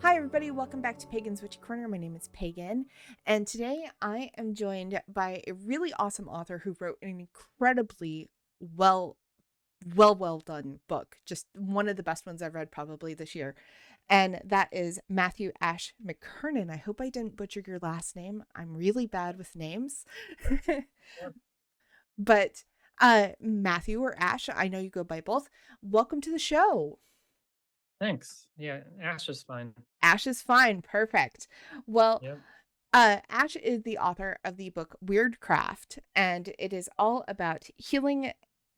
Hi, everybody. Welcome back to Pagan's Witchy Corner. My name is Pagan, and today I am joined by a really awesome author who wrote an incredibly well done book. Just one of the best ones I've read probably this year, and that is Matthew Ash McKernan. I hope I didn't butcher your last name. I'm really bad with names. Yep. But Matthew or Ash, I know you go by both. Welcome to the show. Thanks. Yeah, Ash is fine. Ash is fine. Perfect. Well, Yep. Ash is the author of the book Wyrdcraft, and it is all about healing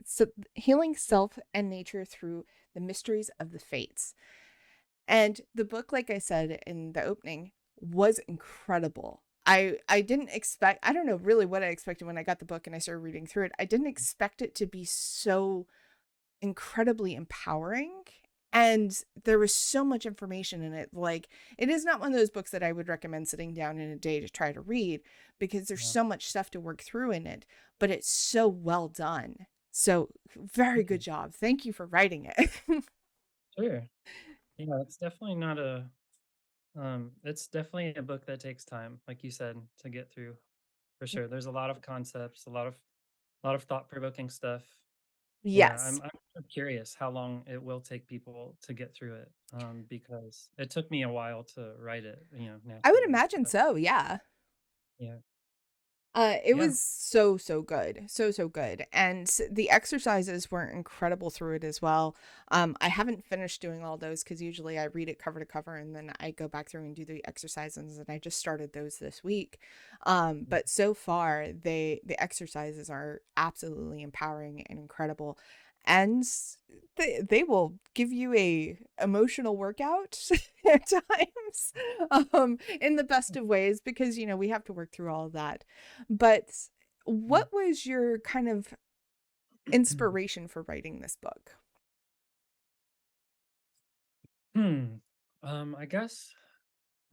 self and nature through the mysteries of the fates. And the book, like I said in the opening, was incredible. I didn't expect, I don't know really what I expected when I got the book and I started reading through it. I didn't expect it to be so incredibly empowering, and there was so much information in it. Like, it is not one of those books that I would recommend sitting down in a day to try to read, because there's Yeah. so much stuff to work through in it, but it's so well done. So very Thank good you. job. Thank you for writing it. Sure. Yeah, it's definitely not a it's definitely a book that takes time, like you said, to get through for sure. There's a lot of concepts, a lot of thought-provoking stuff. Yeah, Yes, I'm curious how long it will take people to get through it. Because it took me a while to write it, I would naturally. imagine But so. Yeah. yeah. It Yeah. was so good, so good, and the exercises were incredible through it as well. I haven't finished doing all those because usually I read it cover to cover and then I go back through and do the exercises, and I just started those this week. But so far, the exercises are absolutely empowering and incredible, and they will give you a emotional workout at times, in the best of ways, because we have to work through all of that. But what was your kind of inspiration for writing this book? Hmm. I guess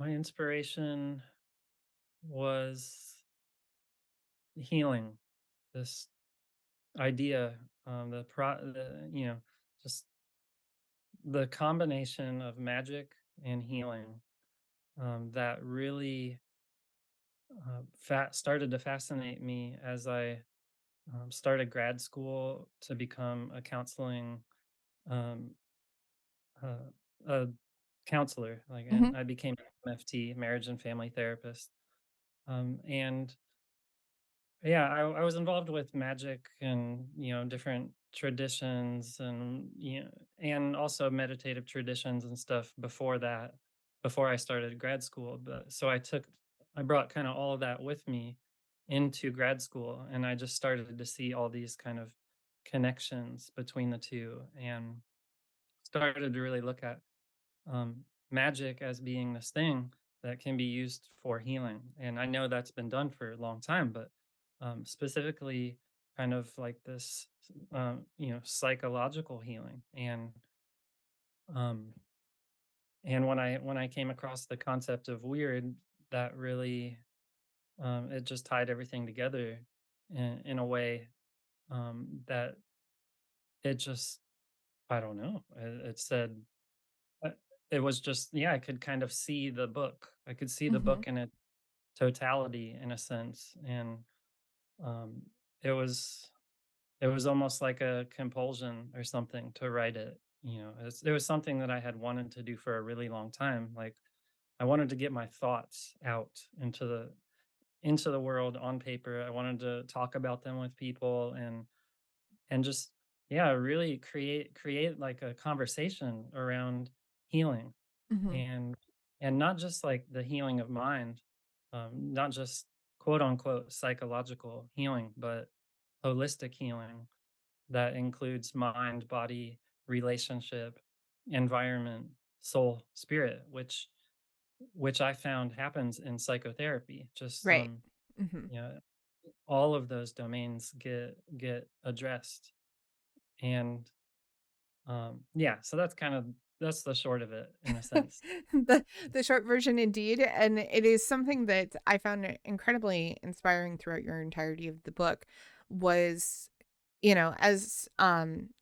my inspiration was healing. This idea, just the combination of magic and healing, that really started to fascinate me as I started grad school to become um, uh, a counselor. Like, and Hmm. I became an MFT, marriage and family therapist. And Yeah, I was involved with magic and, different traditions and, and also meditative traditions and stuff before that, before I started grad school. But so I brought kind of all of that with me into grad school, and I just started to see all these kind of connections between the two and started to really look at magic as being this thing that can be used for healing. And I know that's been done for a long time, but specifically, kind of like this, psychological healing. Um, and when I came across the concept of weird, that really it just tied everything together in a way that it just I don't know. It said Uh, it was just yeah, I could kind of see the book. I could see the Hmm. book in its totality in a sense, and, um, it was it was almost like a compulsion or something to write it, it was something that I had wanted to do for a really long time, like, I wanted to get my thoughts out into the world on paper. I wanted to talk about them with people and just yeah, really create, like, a conversation around healing. Hmm. and and not just like the healing of mind, not just quote unquote psychological healing, but holistic healing that includes mind, body, relationship, environment, soul, spirit, which I found happens in psychotherapy. Just Right. Hmm. you know all of those domains get addressed. And yeah, so that's the short of it in a sense. The short version, indeed, and it is something that I found incredibly inspiring throughout your entirety of the book. Was, as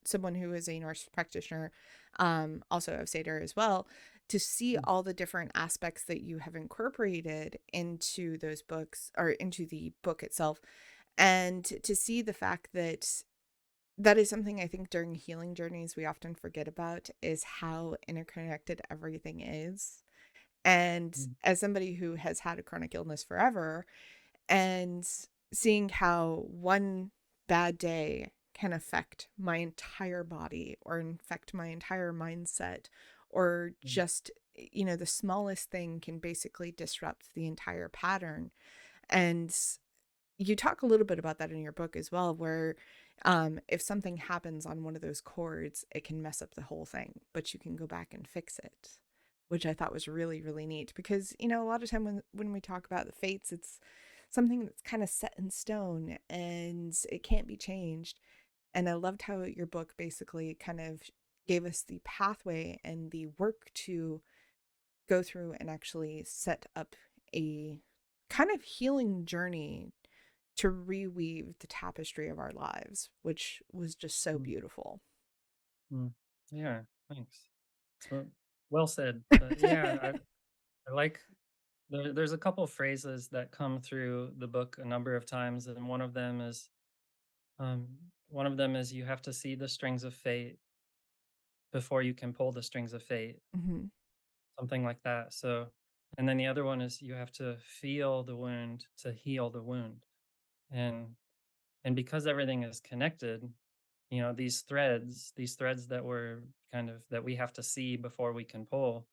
someone who is a nurse practitioner, also of Seder as well, to see all the different aspects that you have incorporated into those books or into the book itself, and to see the fact that that is something I think during healing journeys we often forget about, is how interconnected everything is. And Mm, as somebody who has had a chronic illness forever, and seeing how one bad day can affect my entire body or affect my entire mindset, or mm, just, the smallest thing can basically disrupt the entire pattern. And you talk a little bit about that in your book as well, where if something happens on one of those chords, it can mess up the whole thing, but you can go back and fix it, which I thought was really, really neat. Because, a lot of time when we talk about the fates, it's something that's kind of set in stone and it can't be changed. And I loved how your book basically kind of gave us the pathway and the work to go through and actually set up a kind of healing journey to reweave the tapestry of our lives, which was just so mm, beautiful. mm. Yeah, thanks. So well said. But yeah, I like there's a couple phrases that come through the book a number of times, and um, one of them is you have to see the strings of fate before you can pull the strings of fate, Hmm. something like that. So, and then the other one is you have to feel the wound to heal the wound, and because everything is connected, these threads that we're kind of that we have to see before we can pull,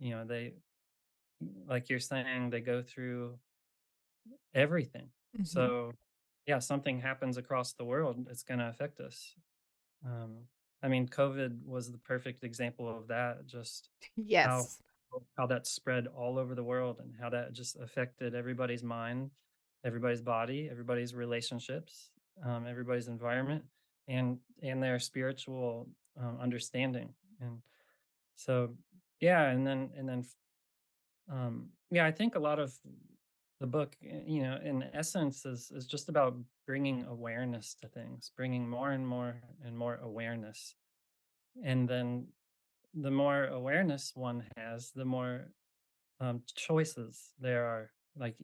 they, like you're saying, they go through everything. Hmm. So, yeah, something happens across the world, it's going to affect us. Um, I mean, COVID was the perfect example of that. Just how Yes. how that spread all over the world, and how that just affected everybody's mind, everybody's body, everybody's relationships, everybody's environment, and their spiritual understanding. And so, yeah, yeah, I think a lot of the book, in essence, is just about bringing awareness to things, bringing more and more and more awareness. And then the more awareness one has, the more choices there are. Like,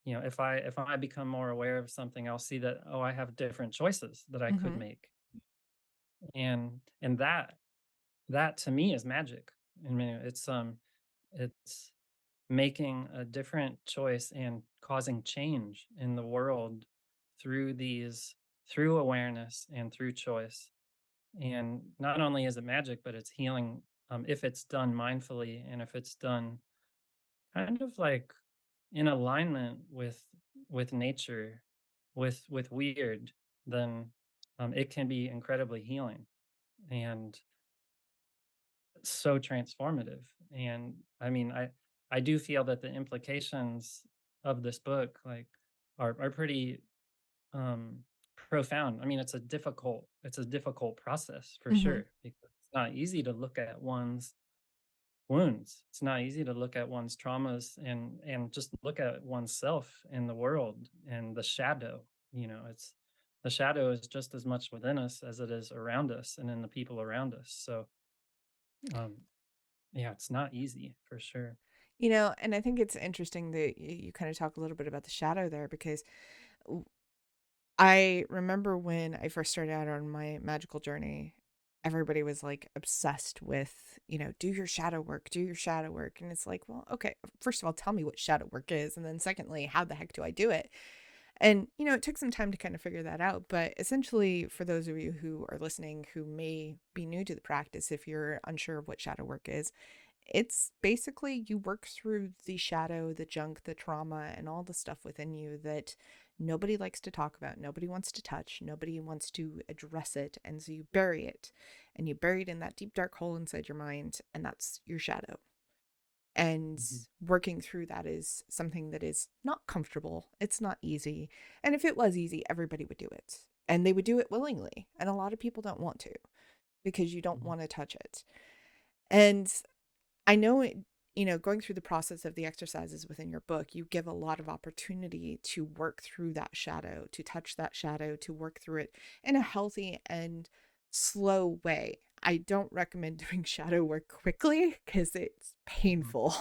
if I become more aware of something, I'll see that, oh, I have different choices that I could Hmm. make, and that to me is magic. I mean, it's making a different choice and causing change in the world through through awareness and through choice. And not only is it magic, but it's healing, if it's done mindfully, and if it's done kind of like in alignment with nature, with weird, then it can be incredibly healing and so transformative. And I mean, I do feel that the implications of this book, like, are pretty um profound. I mean, it's a difficult process for Hmm. sure, because it's not easy to look at one's wounds. It's not easy to look at one's traumas, and just look at oneself in the world and the shadow. It's the shadow is just as much within us as it is around us and in the people around us. So, um yeah, it's not easy for sure. And I think it's interesting that you kind of talk a little bit about the shadow there, because w- I remember when I first started out on my magical journey, everybody was like obsessed with, do your shadow work, do your shadow work. And it's like, well, okay, first of all, tell me what shadow work is. And then secondly, how the heck do I do it? And, it took some time to kind of figure that out. But essentially, for those of you who are listening who may be new to the practice, if you're unsure of what shadow work is, it's basically you work through the shadow, the junk, the trauma, and all the stuff within you that nobody likes to talk about, nobody wants to touch, nobody wants to address it. And so you bury it, and you bury it in that deep, dark hole inside your mind, and that's your shadow. And Mhm, working through that is something that is not comfortable. It's not easy. And if it was easy, everybody would do it. And they would do it willingly. And a lot of people don't want to, because you don't mhm, want to touch it. And I know it, going through the process of the exercises within your book, you give a lot of opportunity to work through that shadow, to touch that shadow, to work through it in a healthy and slow way. I don't recommend doing shadow work quickly because it's Mhm. painful.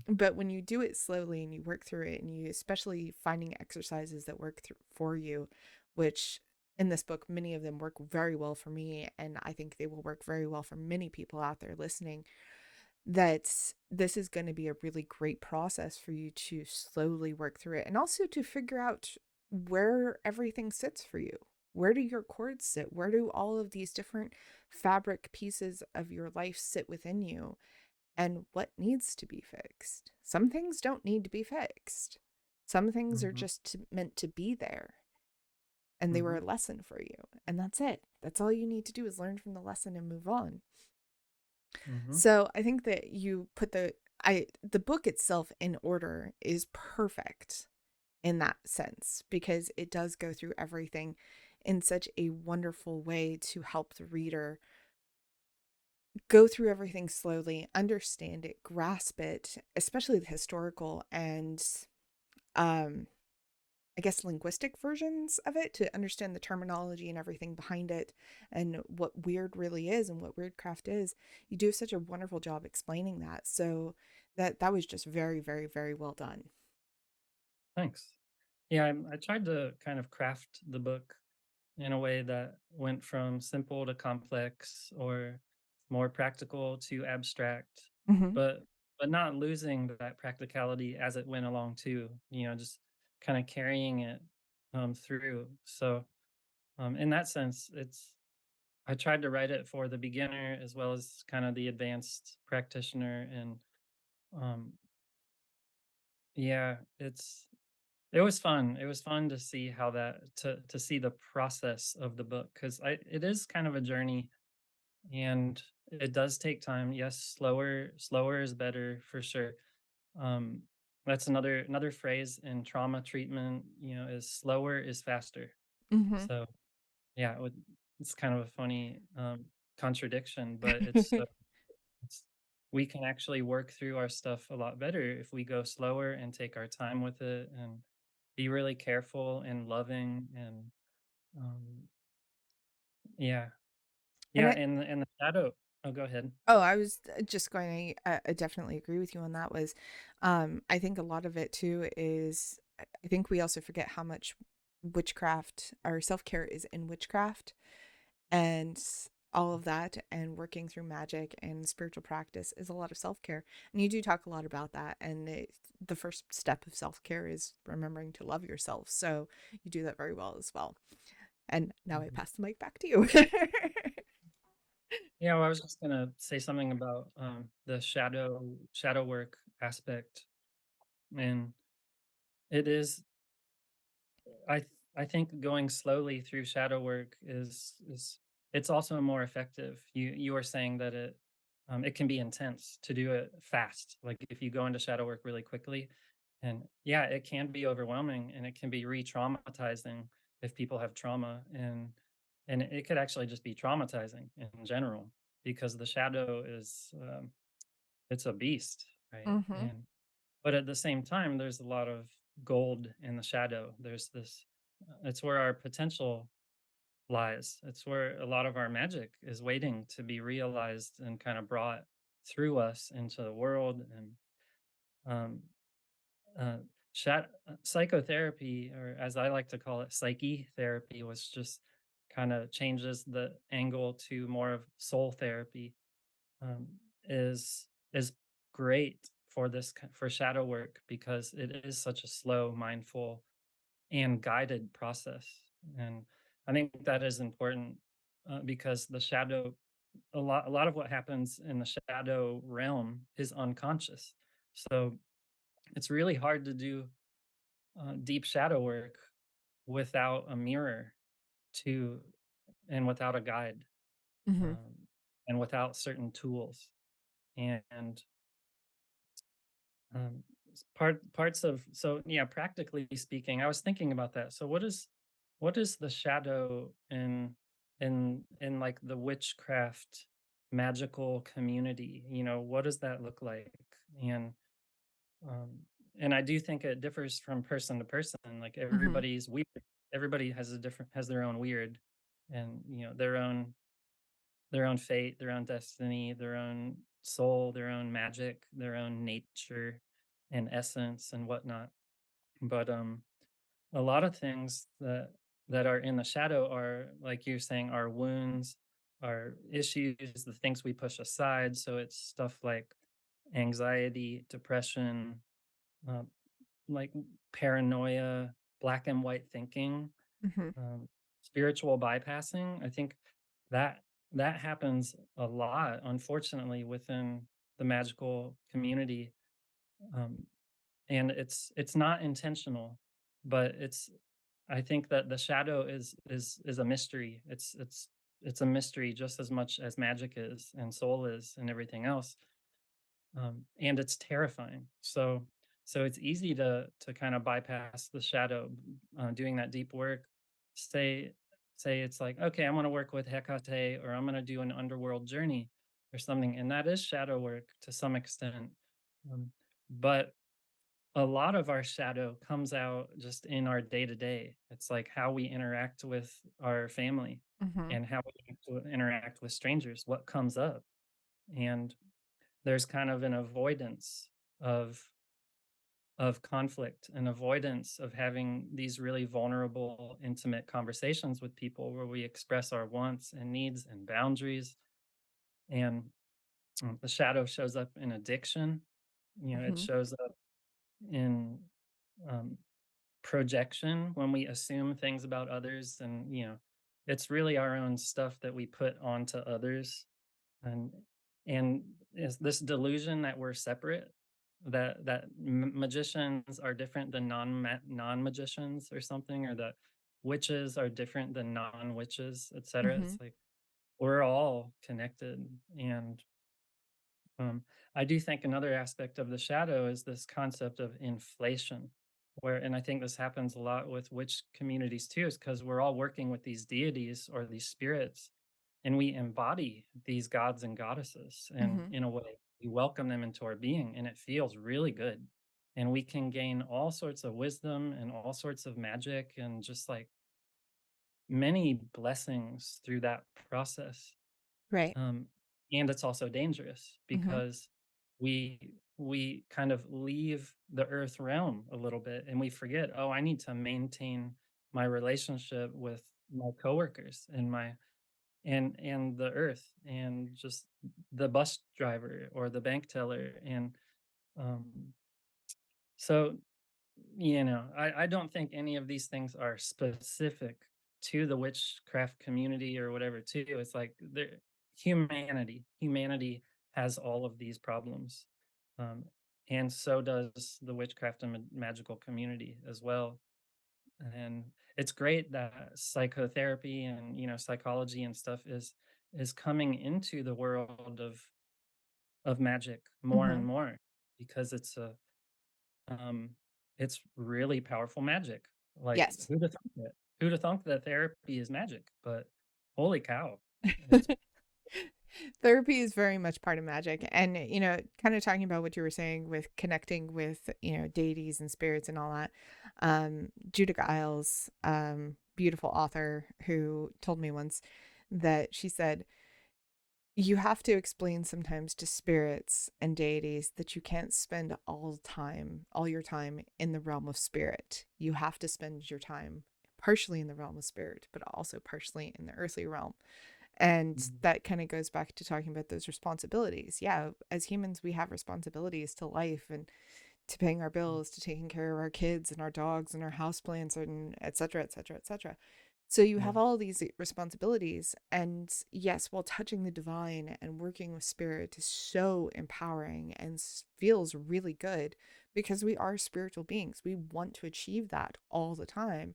But when you do it slowly and you work through it, and you especially finding exercises that work for you, which in this book, many of them work very well for me, and I think they will work very well for many people out there listening, that this is going to be a really great process for you to slowly work through it and also to figure out where everything sits for you. Where do your chords sit? Where do all of these different fabric pieces of your life sit within you? And what needs to be fixed? Some things don't need to be fixed. Some things are Mhm. just meant to be there, and they were Mhm. a lesson for you. And that's it. That's all you need to do is learn from the lesson and move on. Mhm. So I think that you put the book itself in order is perfect in that sense because it does go through everything in such a wonderful way to help the reader go through everything slowly, understand it, grasp it, especially the historical and um I guess linguistic versions of it to understand the terminology and everything behind it and what weird really is and what weirdcraft is. You do such a wonderful job explaining that. So that was just very, very, very well done. Thanks. Yeah, I tried to kind of craft the book in a way that went from simple to complex or more practical to abstract, Hmm. but not losing that practicality as it went along too. Just kind of carrying it through. So in that sense, it's I tried to write it for the beginner as well as kind of the advanced practitioner, and um, yeah, it was fun. It was fun to see how that to see the process of the book because I it is kind of a journey and it does take time. Yes, slower is better for sure. Um, that's another phrase in trauma treatment. Is slower is faster. Hmm. So yeah, it's kind of a funny contradiction, but it's we can actually work through our stuff a lot better if we go slower and take our time with it and be really careful and loving and um yeah. And Yeah, and the shadow. Oh, go ahead. I was just going to I definitely agree with you on that was I think a lot of it too is I think we also forget how much witchcraft or self-care is in witchcraft and all of that and working through magic and spiritual practice is a lot of self-care, and you do talk a lot about that, and the first step of self-care is remembering to love yourself, so you do that very well as well. And now I Mhm. pass the mic back to you. Yeah, well, I was just gonna say something about the shadow work aspect, and it is I think going slowly through shadow work is it's also more effective. You were saying that it can be intense to do it fast. Like if you go into shadow work really quickly, and yeah, it can be overwhelming and it can be re-traumatizing if people have trauma, and it could actually just be traumatizing in general because the shadow is it's a beast, right? Hmm. And but at the same time, there's a lot of gold in the shadow. There's this, it's where our potential lies. It's where a lot of our magic is waiting to be realized and kind of brought through us into the world. And um, uh, psychotherapy, or as I like to call it, psyche therapy, was just kind of changes the angle to more of soul therapy. um, is great for for shadow work because it is such a slow, mindful, and guided process. And I think that is important because the shadow, a lot of what happens in the shadow realm is unconscious. So it's really hard to do deep shadow work without a mirror to and without a guide, Hmm. um, and without certain tools. And parts of, so yeah, practically speaking, I was thinking about that. So what is the shadow in like the witchcraft magical community? What does that look like? And um and I do think it differs from person to person. Like Hmm. everybody's weird. Everybody has a different has their own weird. and their own fate, their own destiny, their own soul, their own magic, their own nature and essence and whatnot. But a lot of things that are in the shadow are, like you're saying, our wounds, our issues, the things we push aside. So it's stuff like anxiety, depression, uh, like paranoia, black and white thinking, Mhm. um, spiritual bypassing. I think that that happens a lot, unfortunately, within the magical community, um, and it's not intentional, but it's. I think that the shadow is a mystery. It's a mystery just as much as magic is, and soul is, and everything else, and it's terrifying. So it's easy to kind of bypass the shadow, doing that deep work. Say say it's like, okay, I'm going to work with Hecate, or I'm going to do an underworld journey or something, and that is shadow work to some extent. Um, but a lot of our shadow comes out just in our day to day. It's like how we interact with our family Mhm. and how we interact with strangers. What comes up, and there's kind of an avoidance of conflict, an avoidance of having these really vulnerable, intimate conversations with people where we express our wants and needs and boundaries. And the shadow shows up in addiction. It Mhm. shows up in um, projection when we assume things about others, and it's really our own stuff that we put onto others, and is this delusion that we're separate, that magicians are different than non-magicians or something, or that witches are different than non-witches, etc. Mhm. It's like we're all connected. And I do think another aspect of the shadow is this concept of inflation, where, and I think this happens a lot with witch communities too, is because we're all working with these deities or these spirits, and we embody these gods and goddesses. And Mhm. in a way, we welcome them into our being, and it feels really good. And we can gain all sorts of wisdom and all sorts of magic and just like many blessings through that process. Right. um, and it's also dangerous Mhm. because we kind of leave the earth realm a little bit, and we forget, oh, I need to maintain my relationship with my coworkers and my and the earth and just the bus driver or the bank teller. And um, so I don't think any of these things are specific to the witchcraft community or whatever, too. It's like humanity has all of these problems. Um, and so does the witchcraft and magical community as well. And it's great that psychotherapy and psychology and stuff is coming into the world of magic more and Mhm. more, because um, it's really powerful magic. Like, Yes. who'da thunk it? Who'da thunk that therapy is magic? But holy cow, it's Therapy is very much part of magic. And, kind of talking about what you were saying with connecting with, deities and spirits and all that. Judah Giles, beautiful author, who told me once that she said, you have to explain sometimes to spirits and deities that you can't spend all your time in the realm of spirit. You have to spend your time partially in the realm of spirit, but also partially in the earthly realm. And Mhm, that kind of goes back to talking about those responsibilities. Yeah, as humans, we have responsibilities to life and to paying our bills, to taking care of our kids and our dogs and our houseplants and et cetera, et cetera, et cetera. So you yeah, have all these responsibilities. And yes, while touching the divine and working with spirit is so empowering and feels really good because we are spiritual beings. We want to achieve that all the time,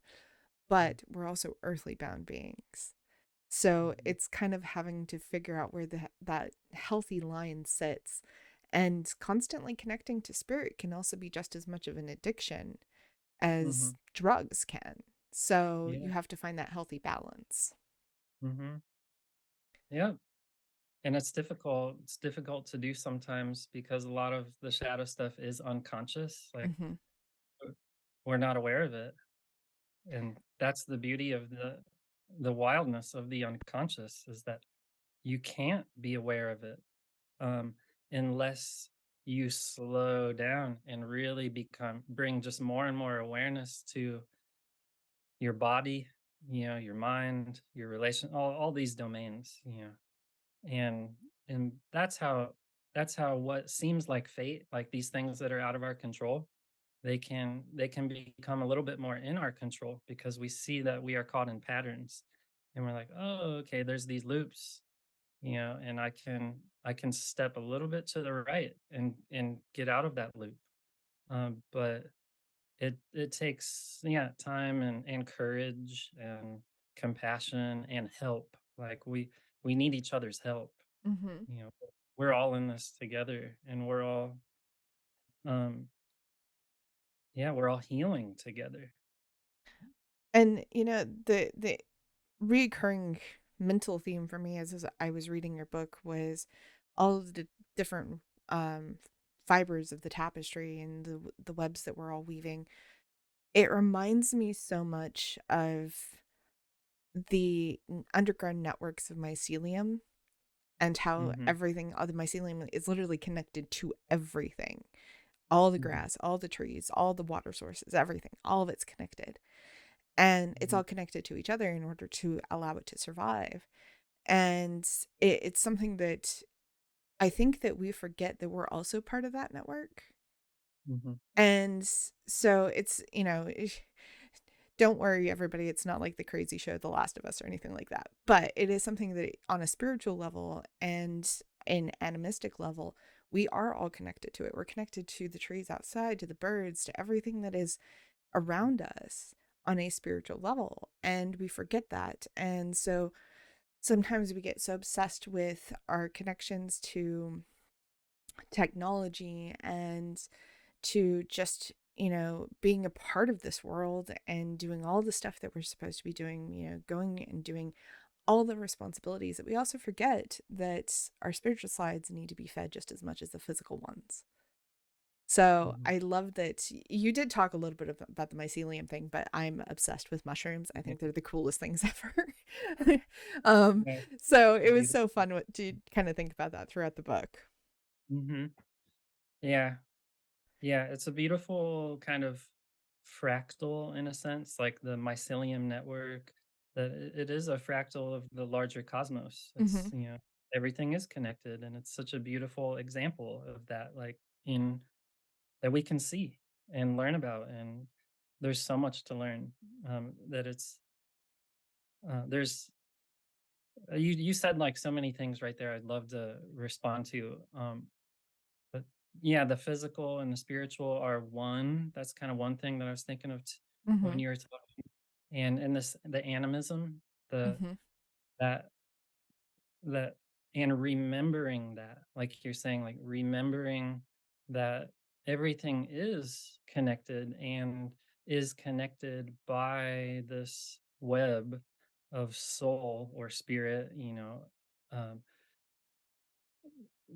mm, but we're also earthly bound beings. So mhm, it's kind of having to figure out where that healthy line sits. And constantly connecting to spirit can also be just as much of an addiction as mhm, drugs can. So yeah, you have to find that healthy balance. mhm, yeah. And it's difficult to do sometimes because a lot of the shadow stuff is unconscious. Like, Hmm. we're not aware of it, and that's the beauty of the wildness of the unconscious is that you can't be aware of it, um, unless you slow down and really bring just more and more awareness to your body, your mind, your relation, all these domains, and and that's how what seems like fate, like these things that are out of our control, they can become a little bit more in our control because we see that we are caught in patterns, and we're like, oh, okay, there's these loops, and I can step a little bit to the right and get out of that loop. But it takes, yeah, time and courage and compassion and help. Like we need each other's help. Hmm. You know, we're all in this together, and we're all um yeah, we're all healing together. And the recurring mental theme for me as I was reading your book was all of the different um fibers of the tapestry and the webs that we're all weaving. It reminds me so much of the underground networks of mycelium and how Mhm. everything, all the mycelium is literally connected to everything. All the Mhm. grass, all the trees, all the water sources, everything, all of it's connected. And it's Mhm. all connected to each other in order to allow it to survive. And it's something that I think that we forget that we're also part of that network. Mhm. And so it's, don't worry, everybody. It's not like the crazy show, The Last of Us, or anything like that. But it is something that, on a spiritual level and an animistic level, we are all connected to it. We're connected to the trees outside, to the birds, to everything that is around us on a spiritual level. And we forget that. And so sometimes we get so obsessed with our connections to technology and to just being a part of this world and doing all the stuff that we're supposed to be doing, going and doing all the responsibilities, that we also forget that our spiritual sides need to be fed just as much as the physical ones. So Mhm. I love that you did talk a little bit about the mycelium thing, but I'm obsessed with mushrooms. I Yeah. think they're the coolest things ever. um, Yeah. so They're it was so beautiful. fun to kind of think about that throughout the book. Mhm. Yeah. Yeah, it's a beautiful kind of fractal in a sense, like the mycelium network, that it is a fractal of the larger cosmos. It's, Hmm. everything is connected, and it's such a beautiful example of that, like in that we can see and learn about. And there's so much to learn. That it's there's you said like so many things right there. I'd love to respond to. But yeah, the physical and the spiritual are one. That's kind of one thing that I was thinking of when Hmm. you were talking. And this the animism, the Hmm. that that and remembering that, like you're saying, like remembering that everything is connected and is connected by this web of soul or spirit, um,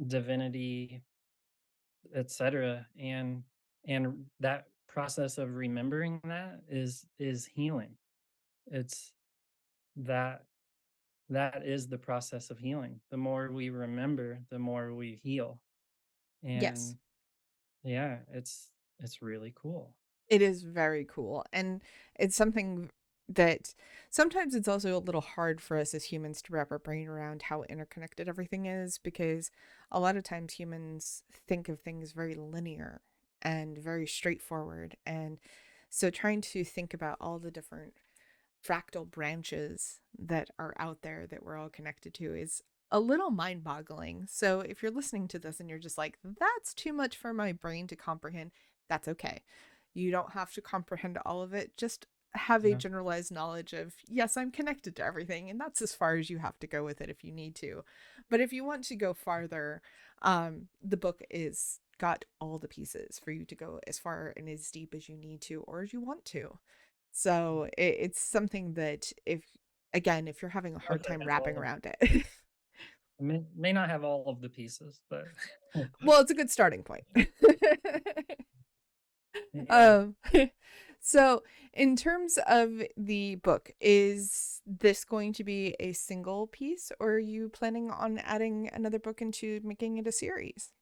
divinity, etc. And that process of remembering that is healing. It's that that is the process of healing. The more we remember, the more we heal. Yes. And yeah, it's really cool. It is very cool. And it's something that sometimes it's also a little hard for us as humans to wrap our brain around how interconnected everything is, because a lot of times humans think of things very linear and very straightforward. And so trying to think about all the different fractal branches that are out there that we're all connected to is a little mind boggling. So if you're listening to this and you're just like, that's too much for my brain to comprehend, that's okay. You don't have to comprehend all of it. Just have a Yeah. generalized knowledge of, yes, I'm connected to everything. And that's as far as you have to go with it if you need to. But if you want to go farther, the book is got all the pieces for you to go as far and as deep as you need to or as you want to. So it's something that, if you're having a hard Hopefully it time has wrapping all of around it, may not have all of the pieces, but well, it's a good starting point. yeah. um, So, in terms of the book, is this going to be a single piece, or are you planning on adding another book into making it a series?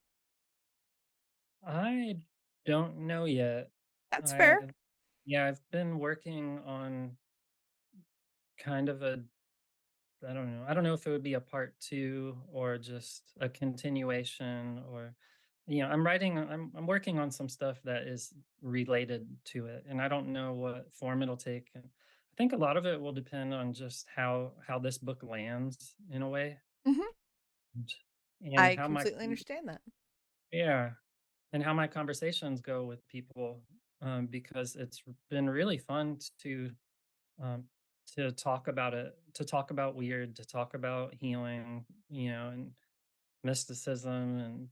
I don't know yet. That's I fair. Yeah, I've been working on kind of a I don't know. I don't know if it would be a part 2 or just a continuation or I'm working on some stuff that is related to it, and I don't know what form it'll take. And I think a lot of it will depend on just how this book lands in a way, Hmm. and and I how my completely understand that. yeah, and how my conversations go with people, because it's been really fun um, to talk about it, to talk about weird, to talk about healing, and mysticism and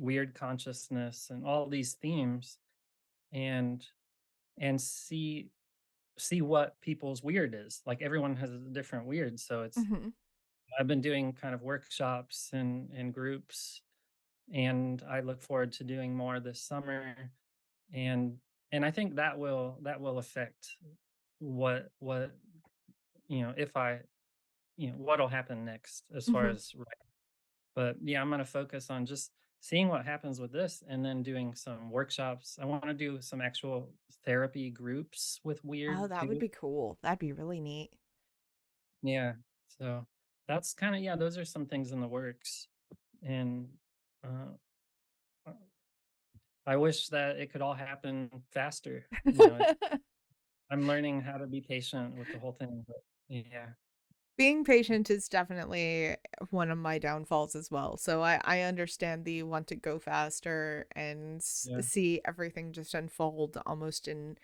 weird consciousness and all these themes, and and see what people's weird is. Like everyone has a different weird, so Hmm. I've been doing kind of workshops and groups, and I look forward to doing more this summer, and and I think that will affect what if I what'll happen next as far Hmm. as but yeah, I'm gonna focus on just seeing what happens with this and then doing some workshops. I want to do some actual therapy groups with Oh, weird that would too. be cool. That'd be really neat. Yeah. So that's kind of, yeah, those are some things in the works. And uh I wish that it could all happen faster. I'm learning how to be patient with the whole thing, but yeah. Being patient is definitely one of my downfalls as well. So I understand the want to go faster and Yeah. see everything just unfold almost in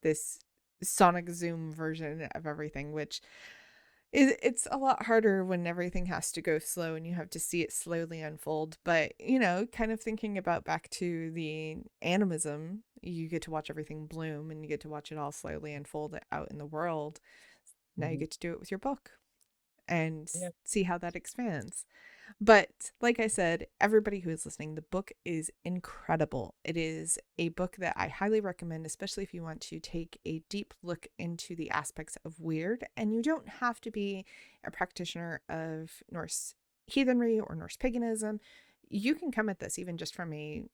this sonic zoom version of everything, which it's a lot harder when everything has to go slow and you have to see it slowly unfold. But, kind of thinking about back to the animism, you get to watch everything bloom and you get to watch it all slowly unfold out in the world. Now you Mhm. get to do it with your book and Yeah. see how that expands. But like I said, everybody who is listening, the book is incredible. It is a book that I highly recommend, especially if you want to take a deep look into the aspects of weird. And you don't have to be a practitioner of Norse heathenry or Norse paganism. You can come at this even just from a,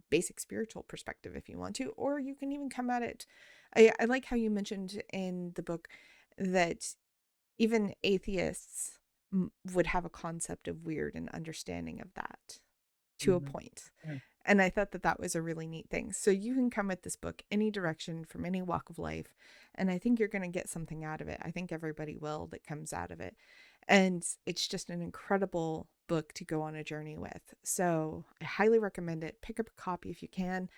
basic spiritual perspective if you want to, or you can even come at it. I like how you mentioned in the book that even atheists would have a concept of weird and understanding of that to a Mhm. point. Yeah. And I thought that that was a really neat thing. So you can come at this book any direction from any walk of life. And I think you're going to get something out of it. I think everybody will that comes out of it. And it's just an incredible book to go on a journey with. So I highly recommend it. Pick up a copy if you can.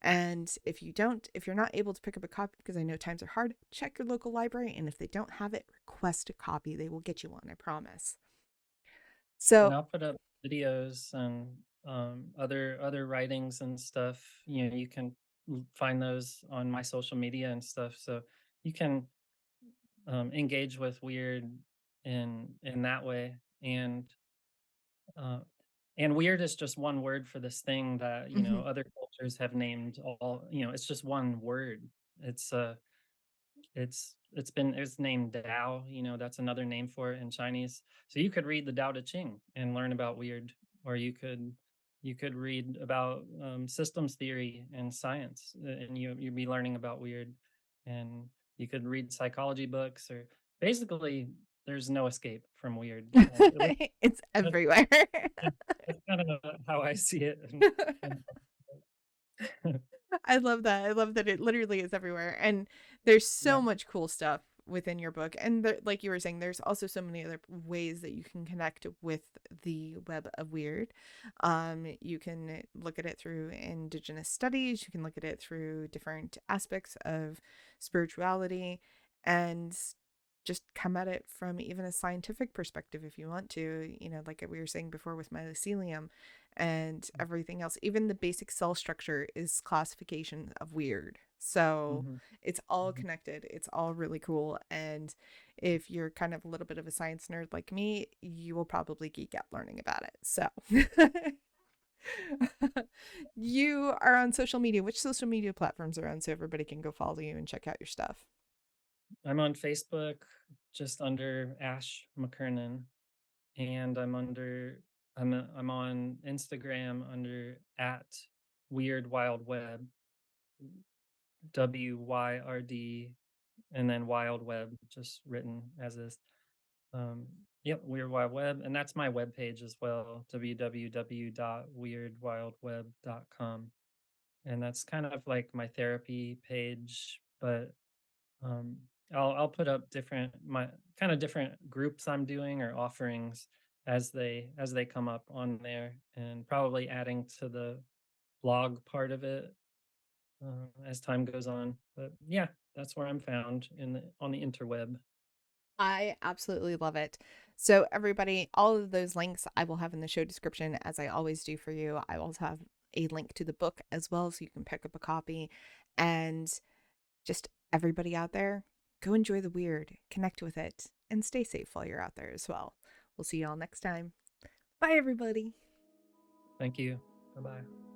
And if you're not able to pick up a copy because I know times are hard, check your local library. And if they don't have it, request a copy. They will get you one, I promise. And So, I'll put up videos and other writings and stuff. You can find those on my social media and stuff. So you can engage with weird in that way. Uh, and weird is just one word for this thing that mhm. other cultures have named all. It's just one word. It's named Tao, that's another name for it in Chinese. So you could read the Tao Te Ching and learn about weird, or you could read about systems theory and science, and you'd be learning about weird, and you could read psychology books, or basically there's no escape from weird. At least It's that's, everywhere. that's kind of how I see it. And I love that. I love that it literally is everywhere. And there's so yeah. much cool stuff within your book. And like you were saying, there's also so many other ways that you can connect with the web of weird. You can look at it through indigenous studies, you can look at it through different aspects of spirituality, and just come at it from even a scientific perspective if you want to, like we were saying before with mycelium and everything else. Even the basic cell structure is classification of weird. So Hmm. it's all connected. It's all really cool. And if you're kind of a little bit of a science nerd like me, you will probably geek out learning about it. So You are on social media. Which social media platforms are on so everybody can go follow you and check out your stuff? I'm on Facebook just under Ash McKernan, and I'm on Instagram under at Weird Wild Web, WYRD, and then Wild Web, just written as is. Um, yep, Weird Wild Web, and that's my webpage as well, www.weirdwildweb.com. And that's kind of like my therapy page, but um, I'll put up my kind of different groups I'm doing or offerings as they come up on there, and probably adding to the blog part of it as time goes on. But yeah, that's where I'm found on the interweb. I absolutely love it. So, everybody, all of those links I will have in the show description, as I always do for you. I also have a link to the book as well, so you can pick up a copy. And just everybody out there, go enjoy the weird, connect with it, and stay safe while you're out there as well. We'll see you all next time. Bye, everybody. Thank you. Bye bye.